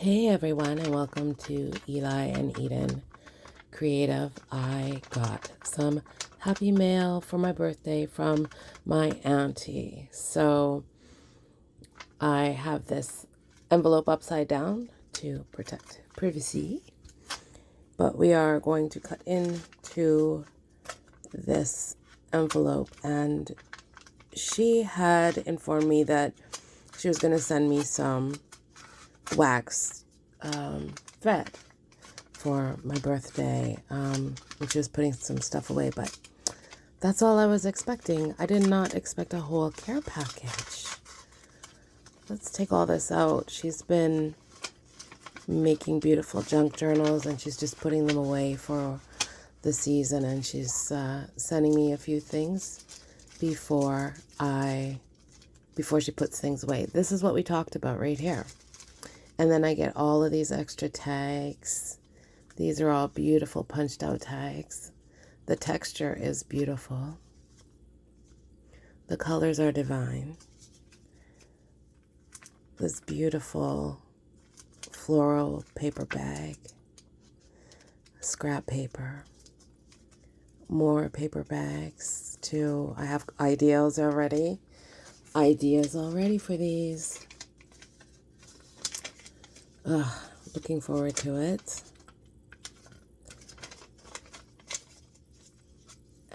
Hey everyone, and welcome to Eli and Eden Creative. I got some happy mail for my birthday from my auntie. So I have this envelope upside down to protect privacy, but we are going to cut into this envelope, and she had informed me that she was going to send me some wax thread for my birthday, and she was putting some stuff away, but that's all I was expecting. I did not expect a whole care package. Let's take all this out. She's been making beautiful junk journals, and she's just putting them away for the season, and she's sending me a few things before she puts things away. This is what we talked about right here. And then I get all of these extra tags. These are all beautiful punched out tags. The texture is beautiful. The colors are divine. This beautiful floral paper bag. Scrap paper. More paper bags too. I have ideas already for these. Looking forward to it.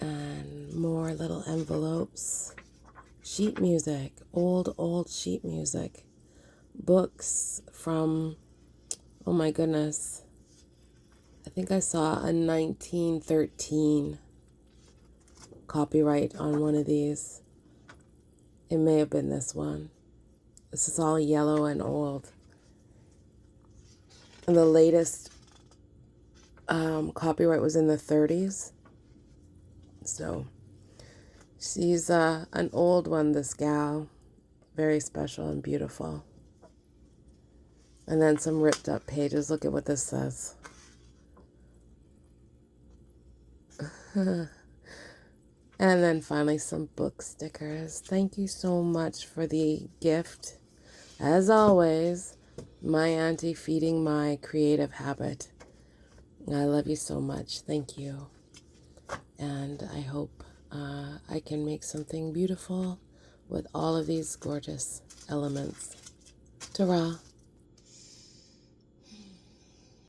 And more little envelopes. Sheet music, old sheet music. Books from, oh my goodness, I think I saw a 1913 copyright on one of these. It may have been this one. This is all yellow and old. And the latest copyright was in the 30s. So she's an old one, this gal. Very special and beautiful. And then some ripped up pages. Look at what this says. And then finally some book stickers. Thank you so much for the gift. As always, my auntie feeding my creative habit. I love you so much. Thank you. And I hope I can make something beautiful with all of these gorgeous elements. Ta-ra!